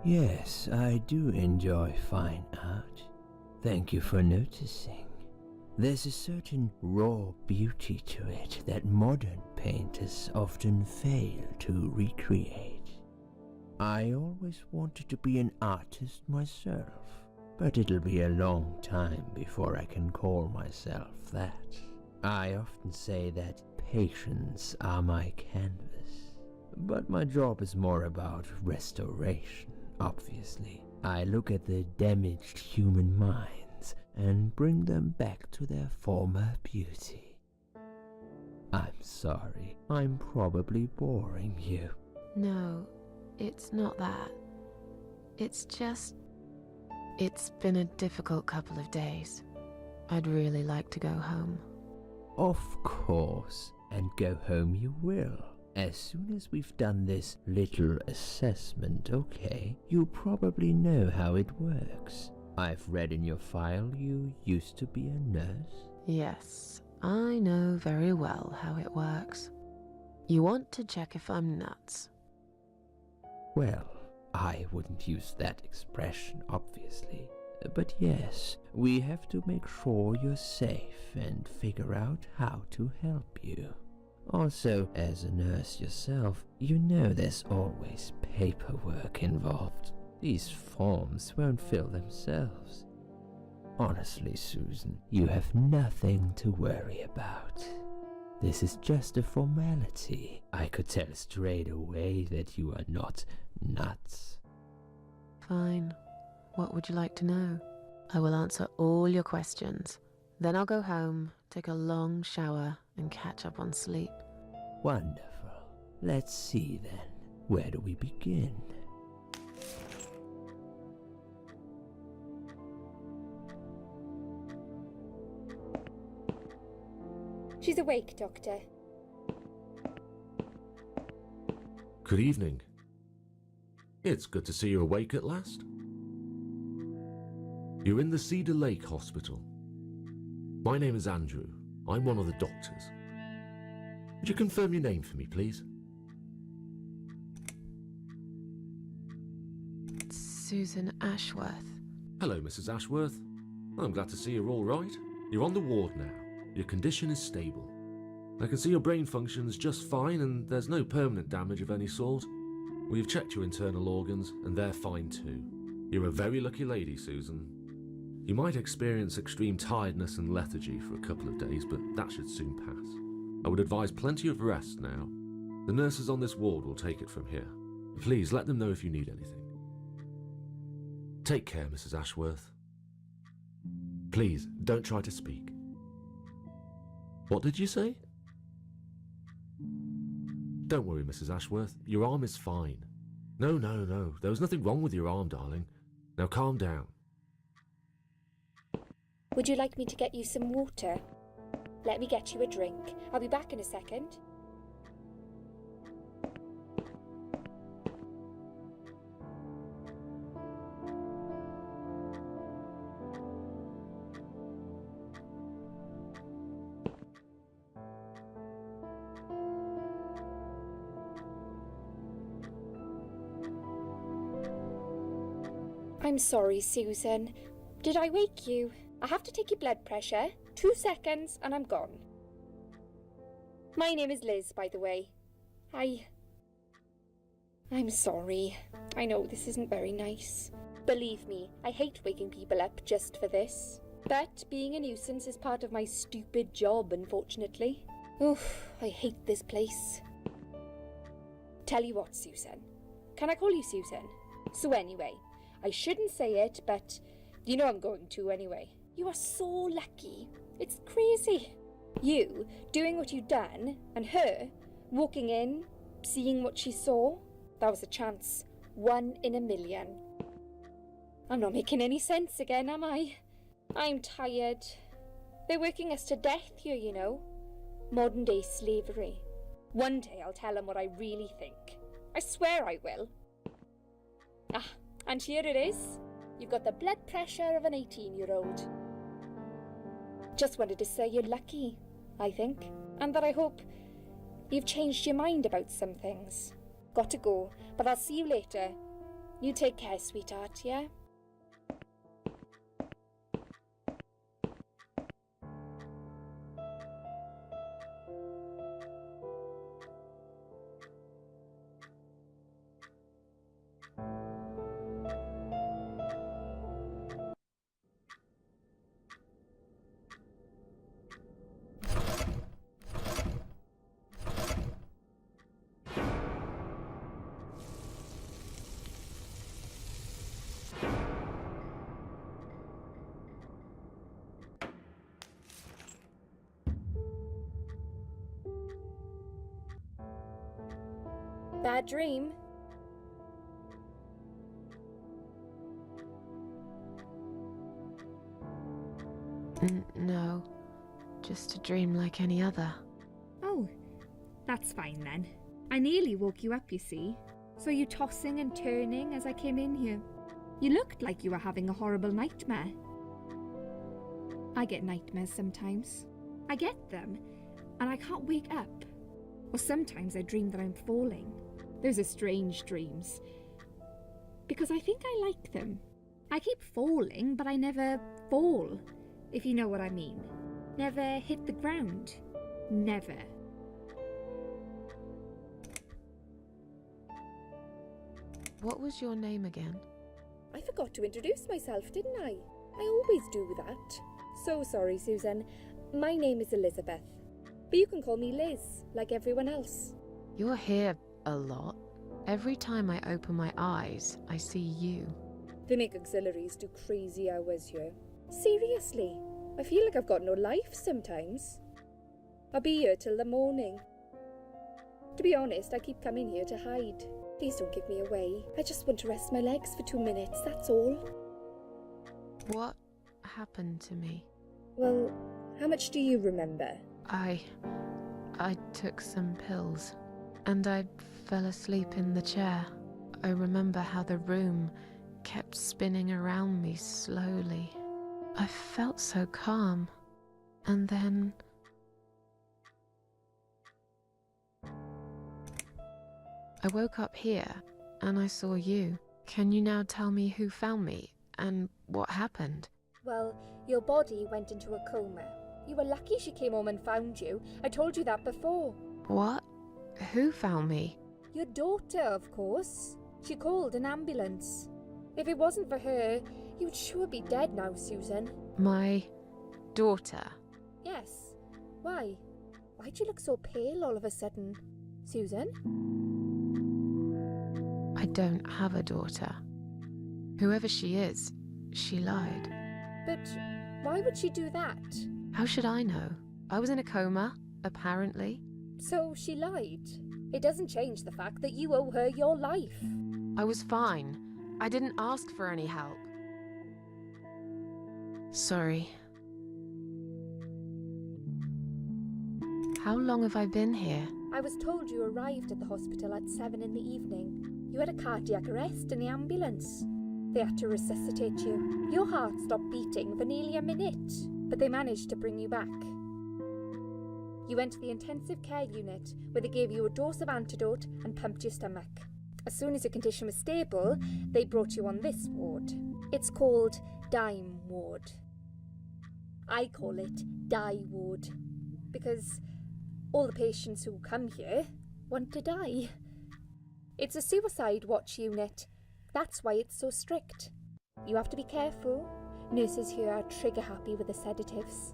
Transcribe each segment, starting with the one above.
Yes, I do enjoy fine art. Thank you for noticing. There's a certain raw beauty to it that modern painters often fail to recreate. I always wanted to be an artist myself, but it'll be a long time before I can call myself that. I often say that patients are my canvas, but my job is more about restoration, obviously. I look at the damaged human minds and bring them back to their former beauty. I'm sorry, I'm probably boring you. No, it's not that. It's just... It's been a difficult couple of days. I'd really like to go home. Of course, and go home you will. As soon as we've done this little assessment, okay? You probably know how it works. I've read in your file you used to be a nurse. Yes, I know very well how it works. You want to check if I'm nuts. Well, I wouldn't use that expression, obviously. But yes, we have to make sure you're safe and figure out how to help you. Also, as a nurse yourself, you know there's always paperwork involved. These forms won't fill themselves. Honestly, Susan, you have nothing to worry about. This is just a formality. I could tell straight away that you are not nuts. Fine. What would you like to know? I will answer all your questions. Then I'll go home, take a long shower, and catch up on sleep. Wonderful. Let's see then. Where do we begin? She's awake, Doctor. Good evening. It's good to see you awake at last. You're in the Cedar Lake Hospital. My name is Andrew. I'm one of the doctors. Would you confirm your name for me, please? Susan Ashworth. Hello, Mrs. Ashworth. I'm glad to see you're all right. You're on the ward now. Your condition is stable. I can see your brain functions just fine and there's no permanent damage of any sort. We've checked your internal organs and they're fine too. You're a very lucky lady, Susan. You might experience extreme tiredness and lethargy for a couple of days, but that should soon pass. I would advise plenty of rest now. The nurses on this ward will take it from here. Please let them know if you need anything. Take care, Mrs. Ashworth. Please, don't try to speak. What did you say? Don't worry, Mrs. Ashworth. Your arm is fine. No. There was nothing wrong with your arm, darling. Now calm down. Would you like me to get you some water? Let me get you a drink. I'll be back in a second. I'm sorry, Susan. Did I wake you? I have to take your blood pressure. 2 seconds and I'm gone. My name is Liz, by the way. I'm sorry. I know this isn't very nice. Believe me, I hate waking people up just for this. But being a nuisance is part of my stupid job, unfortunately. Oof, I hate this place. Tell you what, Susan. Can I call you Susan? So anyway, I shouldn't say it, but you know I'm going to anyway. You are so lucky. It's crazy. You doing what you've done, and her walking in, seeing what she saw. That was a chance. 1 in a million. I'm not making any sense again, am I? I'm tired. They're working us to death here, you know. Modern day slavery. One day I'll tell them what I really think. I swear I will. Ah, and here it is. You've got the blood pressure of an 18-year-old. Just wanted to say you're lucky, I think, and that I hope you've changed your mind about some things. Got to go, but I'll see you later. You take care, sweetheart, yeah? Bad dream? No, just a dream like any other. Oh, that's fine then. I nearly woke you up, you see. Saw you tossing and turning as I came in here. You looked like you were having a horrible nightmare. I get nightmares sometimes. I get them, and I can't wake up. Or sometimes I dream that I'm falling. Those are strange dreams. Because I think I like them. I keep falling, but I never fall, if you know what I mean. Never hit the ground. Never. What was your name again? I forgot to introduce myself, didn't I? I always do that. So sorry, Susan. My name is Elizabeth. But you can call me Liz, like everyone else. You're here a lot. Every time I open my eyes, I see you. They make auxiliaries do crazy hours here. Seriously, I feel like I've got no life sometimes. I'll be here till the morning. To be honest, I keep coming here to hide. Please don't give me away. I just want to rest my legs for 2 minutes, that's all. What happened to me? Well, how much do you remember? I took some pills, and I fell asleep in the chair. I remember how the room kept spinning around me slowly. I felt so calm, and then... I woke up here, and I saw you. Can you now tell me who found me, and what happened? Well, your body went into a coma. You were lucky she came home and found you. I told you that before. What? Who found me? Your daughter, of course. She called an ambulance. If it wasn't for her, you'd sure be dead now, Susan. My daughter? Yes. Why? Why'd you look so pale all of a sudden? Susan? I don't have a daughter. Whoever she is, she lied. But why would she do that? How should I know? I was in a coma, apparently. So she lied. It doesn't change the fact that you owe her your life. I was fine. I didn't ask for any help. Sorry. How long have I been here? I was told you arrived at the hospital at 7 in the evening. You had a cardiac arrest in the ambulance. They had to resuscitate you. Your heart stopped beating for nearly a minute, but they managed to bring you back. You went to the intensive care unit, where they gave you a dose of antidote and pumped your stomach. As soon as your condition was stable, they brought you on this ward. It's called Dime Ward. I call it Die Ward, because all the patients who come here want to die. It's a suicide watch unit. That's why it's so strict. You have to be careful. Nurses here are trigger happy with the sedatives.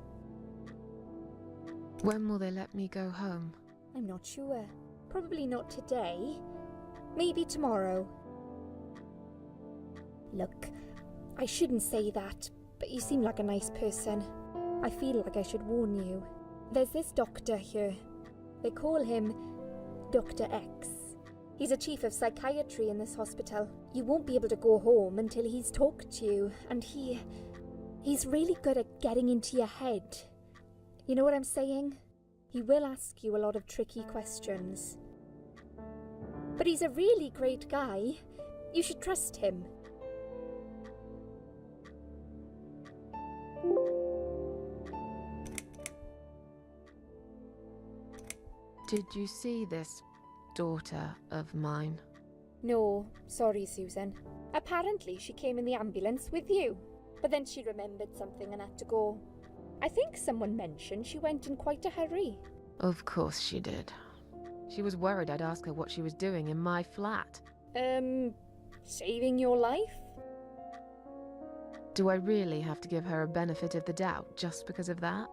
When will they let me go home? I'm not sure. Probably not today. Maybe tomorrow. Look, I shouldn't say that, but you seem like a nice person. I feel like I should warn you. There's this doctor here. They call him Dr. X. He's a chief of psychiatry in this hospital. You won't be able to go home until he's talked to you, and he's really good at getting into your head. You know what I'm saying? He will ask you a lot of tricky questions. But he's a really great guy. You should trust him. Did you see this daughter of mine? No, sorry, Susan. Apparently she came in the ambulance with you, but then she remembered something and had to go. I think someone mentioned she went in quite a hurry. Of course she did. She was worried I'd ask her what she was doing in my flat. Saving your life? Do I really have to give her a benefit of the doubt just because of that?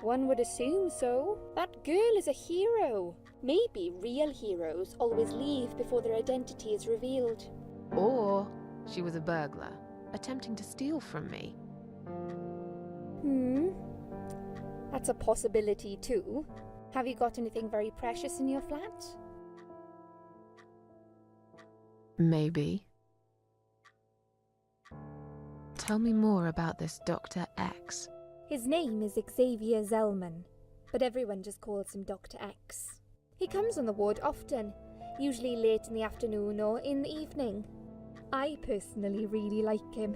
One would assume so. That girl is a hero. Maybe real heroes always leave before their identity is revealed. Or she was a burglar, attempting to steal from me. That's a possibility too. Have you got anything very precious in your flat? Maybe. Tell me more about this Dr. X. His name is Xavier Zellman, but everyone just calls him Dr. X. He comes on the ward often, usually late in the afternoon or in the evening. I personally really like him,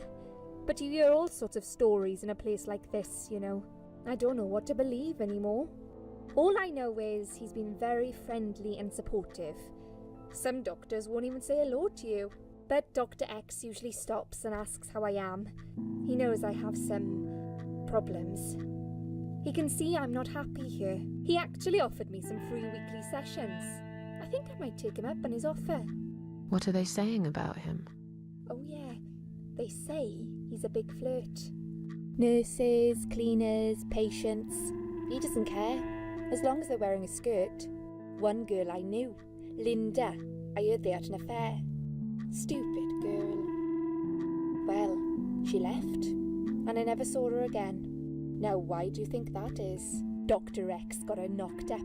but you hear all sorts of stories in a place like this, you know. I don't know what to believe anymore. All I know is he's been very friendly and supportive. Some doctors won't even say hello to you, but Dr. X usually stops and asks how I am. He knows I have some problems. He can see I'm not happy here. He actually offered me some free weekly sessions. I think I might take him up on his offer. What are they saying about him? Oh yeah, they say he's a big flirt. Nurses, cleaners, patients. He doesn't care, as long as they're wearing a skirt. One girl I knew, Linda, I heard they had an affair. Stupid girl. Well, she left, and I never saw her again. Now why do you think that is? Dr. X got her knocked up.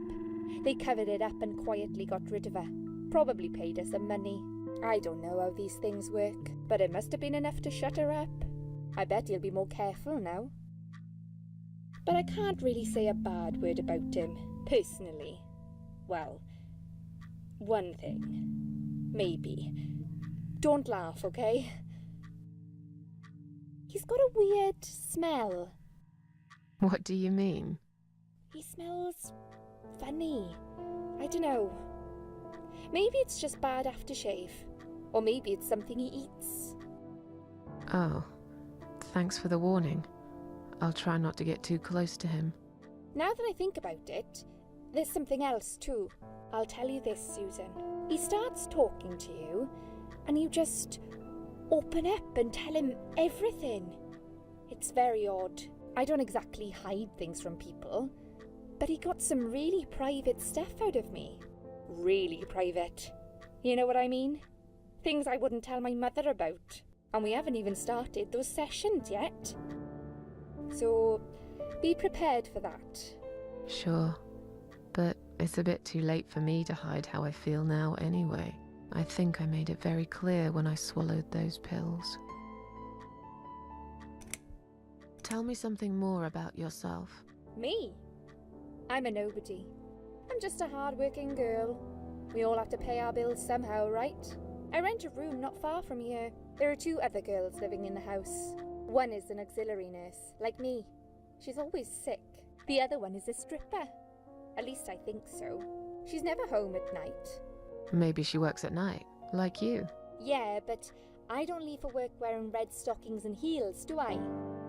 They covered it up and quietly got rid of her. Probably paid her some money. I don't know how these things work, but it must have been enough to shut her up. I bet he'll be more careful now. But I can't really say a bad word about him, personally. Well, one thing. Maybe. Don't laugh, okay? He's got a weird smell. What do you mean? He smells funny. I don't know. Maybe it's just bad aftershave. Or maybe it's something he eats. Oh, thanks for the warning. I'll try not to get too close to him. Now that I think about it, there's something else too. I'll tell you this, Susan. He starts talking to you, and you just open up and tell him everything. It's very odd. I don't exactly hide things from people, but he got some really private stuff out of me. Really private. You know what I mean? Things I wouldn't tell my mother about. And we haven't even started those sessions yet. So, be prepared for that. Sure, but it's a bit too late for me to hide how I feel now anyway. I think I made it very clear when I swallowed those pills. Tell me something more about yourself. Me? I'm a nobody. I'm just a hard-working girl. We all have to pay our bills somehow, right? I rent a room not far from here. There are 2 other girls living in the house. One is an auxiliary nurse, like me. She's always sick. The other one is a stripper. At least I think so. She's never home at night. Maybe she works at night, like you. Yeah, but I don't leave for work wearing red stockings and heels, do I?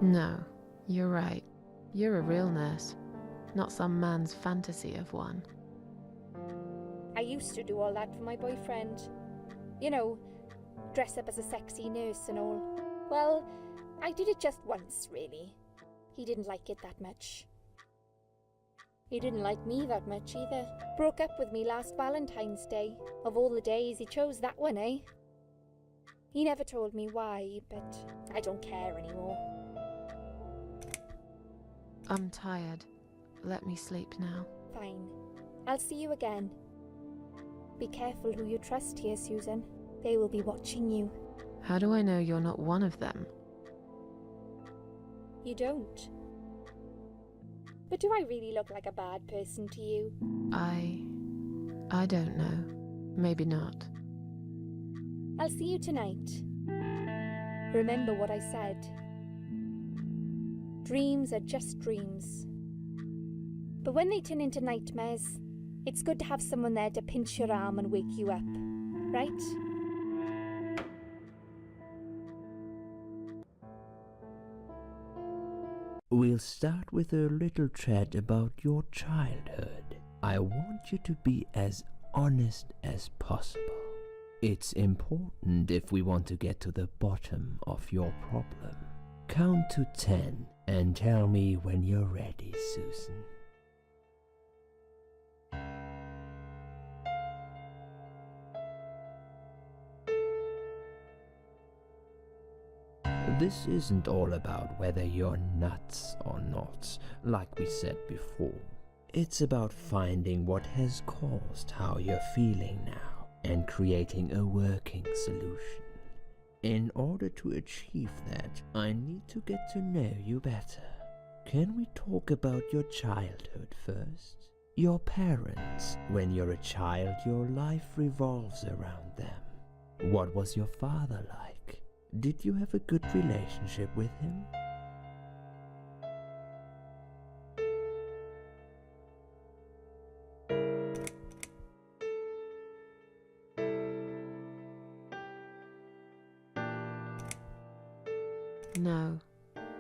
No, you're right. You're a real nurse, not some man's fantasy of one. I used to do all that for my boyfriend. You know, dress up as a sexy nurse and all. Well, I did it just once, really. He didn't like it that much. He didn't like me that much either. Broke up with me last Valentine's Day. Of all the days, he chose that one, eh? He never told me why, but I don't care anymore. I'm tired. Let me sleep now. Fine. I'll see you again. Be careful who you trust here, Susan. They will be watching you. How do I know you're not one of them? You don't. But do I really look like a bad person to you? I don't know. Maybe not. I'll see you tonight. Remember what I said. Dreams are just dreams. But when they turn into nightmares, it's good to have someone there to pinch your arm and wake you up, right? We'll start with a little chat about your childhood. I want you to be as honest as possible. It's important if we want to get to the bottom of your problem. Count to 10 and tell me when you're ready, Susan. This isn't all about whether you're nuts or not, like we said before. It's about finding what has caused how you're feeling now and creating a working solution. In order to achieve that, I need to get to know you better. Can we talk about your childhood first? Your parents. When you're a child, your life revolves around them. What was your father like? Did you have a good relationship with him? No,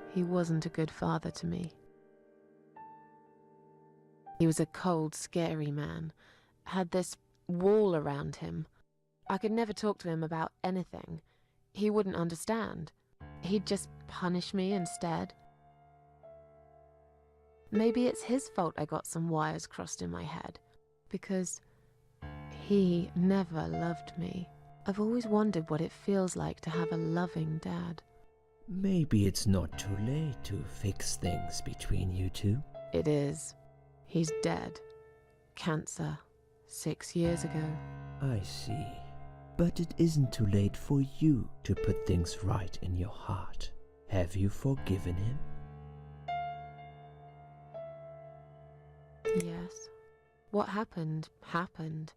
he wasn't a good father to me. He was a cold, scary man, had this wall around him. I could never talk to him about anything. He wouldn't understand. He'd just punish me instead. Maybe it's his fault I got some wires crossed in my head, because he never loved me. I've always wondered what it feels like to have a loving dad. Maybe it's not too late to fix things between you two. It is. He's dead. Cancer. 6 years ago. I see. But it isn't too late for you to put things right in your heart. Have you forgiven him? Yes. What happened, happened.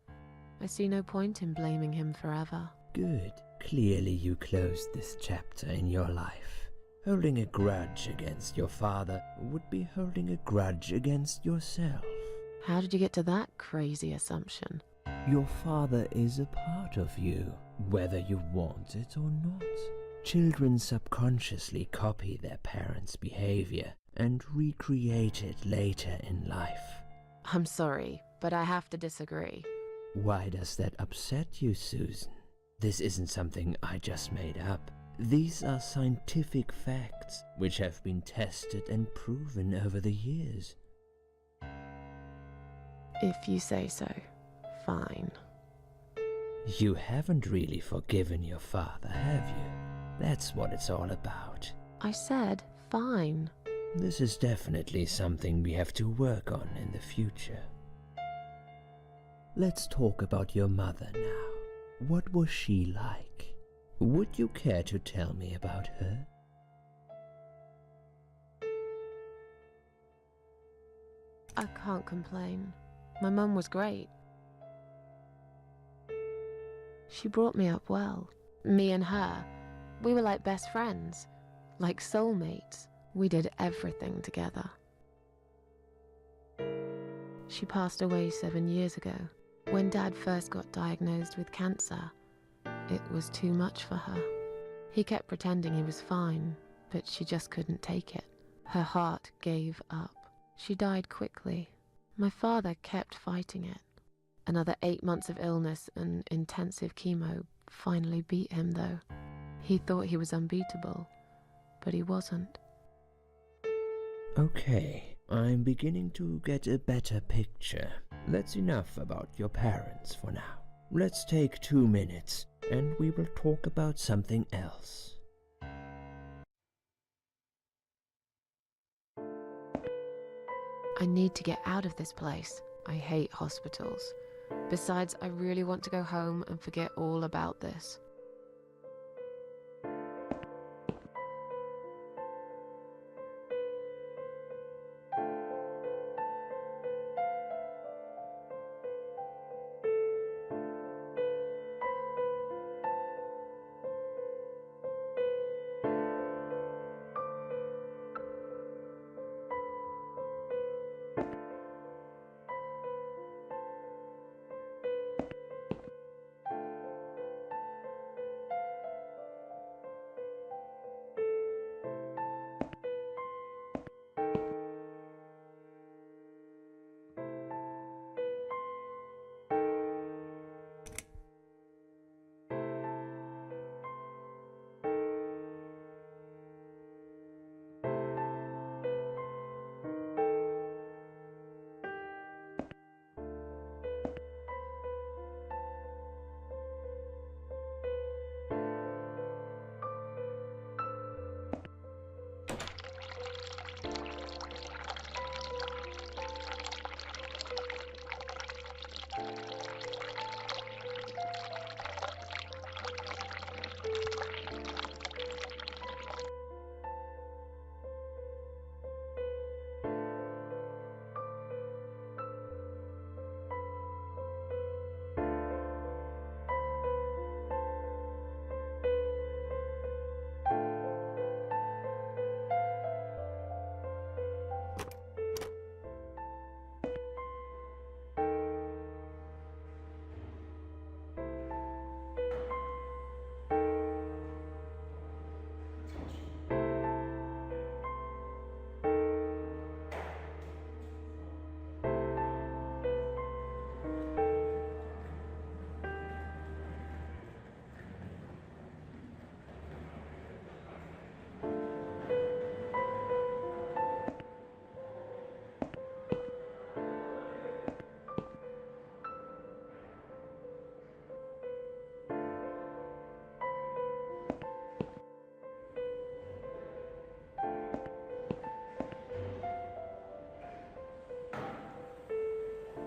I see no point in blaming him forever. Good. Clearly you closed this chapter in your life. Holding a grudge against your father would be holding a grudge against yourself. How did you get to that crazy assumption? Your father is a part of you, whether you want it or not. Children subconsciously copy their parents' behavior and recreate it later in life. I'm sorry, but I have to disagree. Why does that upset you, Susan? This isn't something I just made up. These are scientific facts which have been tested and proven over the years. If you say so, fine. You haven't really forgiven your father, have you? That's what it's all about. I said fine. This is definitely something we have to work on in the future. Let's talk about your mother now. What was she like? Would you care to tell me about her? I can't complain. My mum was great. She brought me up well. Me and her, we were like best friends, like soulmates. We did everything together. She passed away 7 years ago. When Dad first got diagnosed with cancer, it was too much for her. He kept pretending he was fine, but she just couldn't take it. Her heart gave up. She died quickly. My father kept fighting it. Another 8 months of illness and intensive chemo finally beat him, though. He thought he was unbeatable, but he wasn't. Okay, I'm beginning to get a better picture. That's enough about your parents for now. Let's take 2 minutes and we will talk about something else. I need to get out of this place. I hate hospitals. Besides, I really want to go home and forget all about this.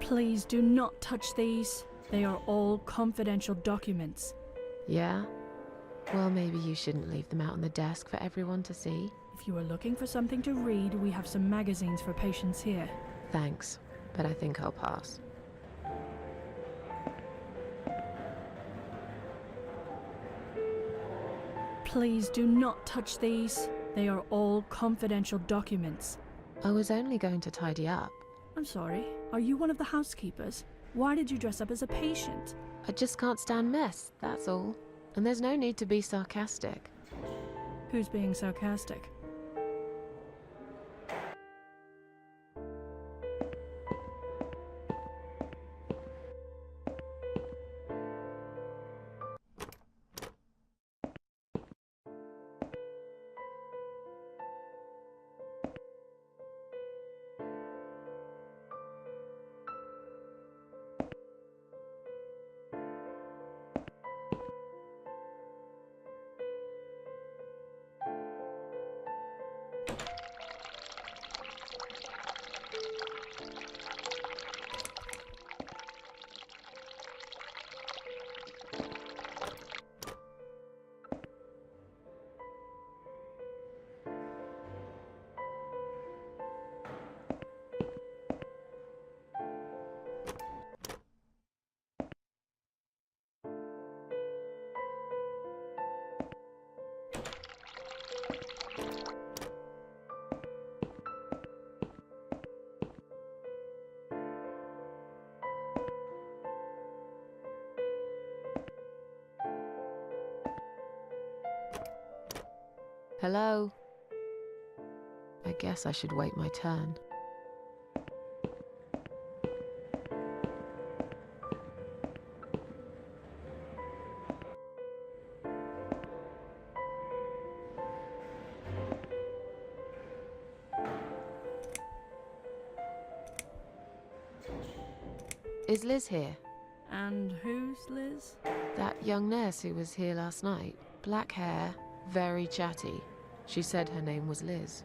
Please do not touch these. They are all confidential documents. Yeah? Well, maybe you shouldn't leave them out on the desk for everyone to see. If you are looking for something to read, we have some magazines for patients here. Thanks, but I think I'll pass. Please do not touch these. They are all confidential documents. I was only going to tidy up. I'm sorry, are you one of the housekeepers? Why did you dress up as a patient? I just can't stand mess, that's all. And there's no need to be sarcastic. Who's being sarcastic? Hello? I guess I should wait my turn. Is Liz here? And who's Liz? That young nurse who was here last night. Black hair, very chatty. She said her name was Liz.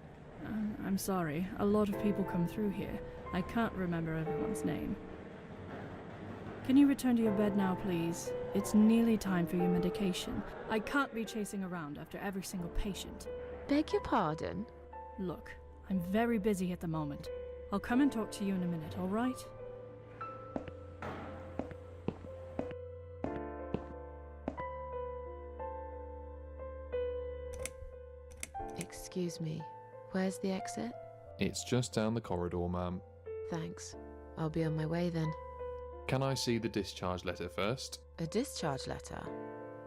I'm sorry, a lot of people come through here. I can't remember everyone's name. Can you return to your bed now, please? It's nearly time for your medication. I can't be chasing around after every single patient. Beg your pardon? Look, I'm very busy at the moment. I'll come and talk to you in a minute, all right? Excuse me, where's the exit? It's just down the corridor, ma'am. Thanks. I'll be on my way then. Can I see the discharge letter first? A discharge letter?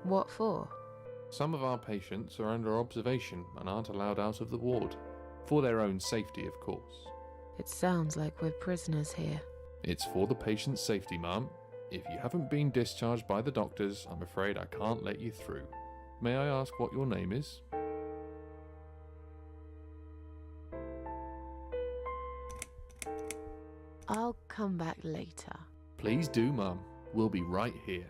What for? Some of our patients are under observation and aren't allowed out of the ward. For their own safety, of course. It sounds like we're prisoners here. It's for the patient's safety, ma'am. If you haven't been discharged by the doctors, I'm afraid I can't let you through. May I ask what your name is? I'll come back later. Please do, ma'am. We'll be right here.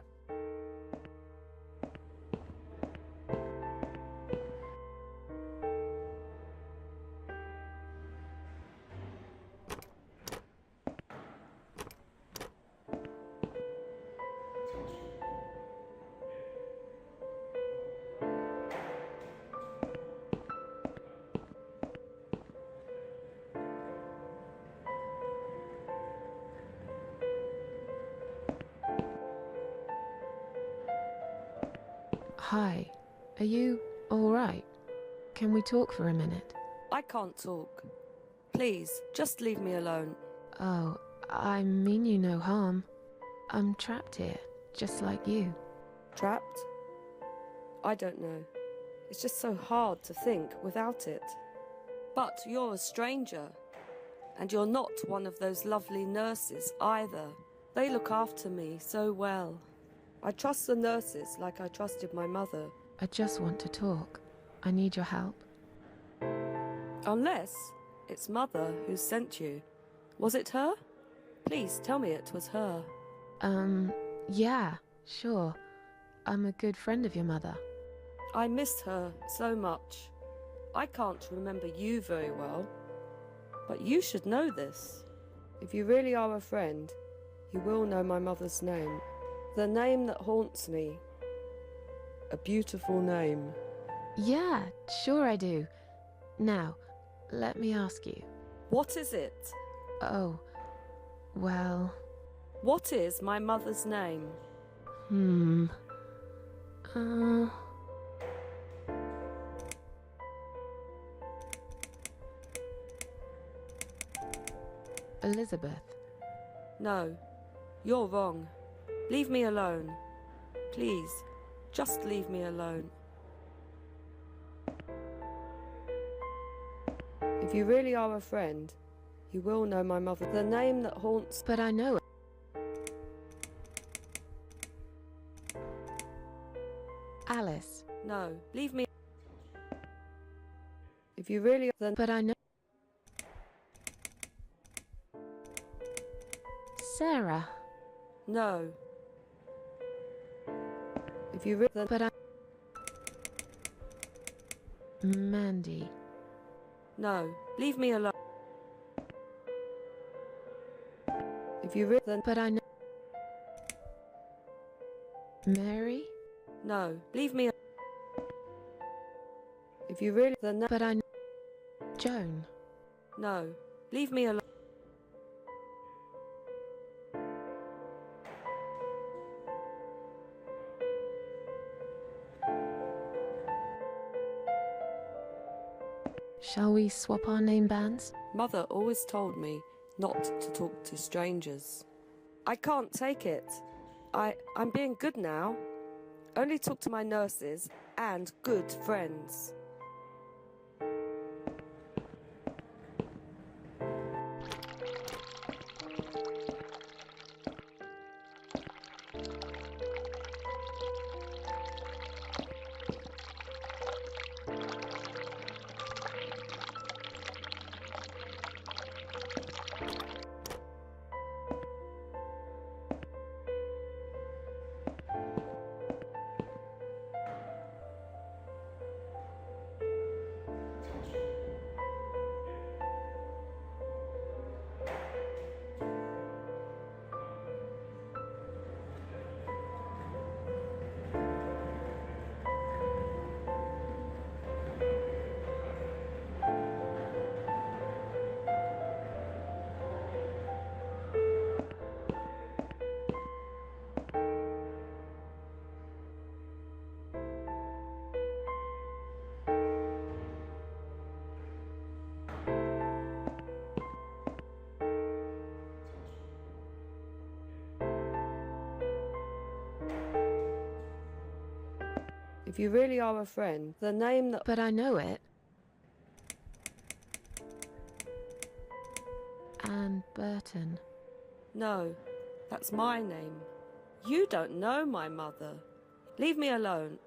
Hi. Are you alright? Can we talk for a minute? I can't talk. Please, just leave me alone. Oh, I mean you no harm. I'm trapped here, just like you. Trapped? I don't know. It's just so hard to think without it. But you're a stranger. And you're not one of those lovely nurses either. They look after me so well. I trust the nurses like I trusted my mother. I just want to talk. I need your help. Unless it's Mother who sent you. Was it her? Please tell me it was her. Yeah, sure. I'm a good friend of your mother. I miss her so much. I can't remember you very well. But you should know this. If you really are a friend, you will know my mother's name. The name that haunts me. A beautiful name. Yeah, sure I do. Now, let me ask you. What is it? Oh, well... What is my mother's name? Elizabeth. No, you're wrong. Leave me alone. Please, just leave me alone. If you really are a friend, you will know my mother. The name that haunts... But I know it. Alice. No, leave me... If you really... Then... But I know... Sarah. No. If you really... Then... But I... Mandy. No, leave me alone. If you really... Then... But I know... Mary? No, leave me... If you really... Then... But I know... Joan? No, leave me alone. Shall we swap our name bands? Mother always told me not to talk to strangers. I can't take it. I'm being good now. Only talk to my nurses and good friends. If you really are a friend, the name that... But I know it. Anne Burton. No, that's my name. You don't know my mother. Leave me alone.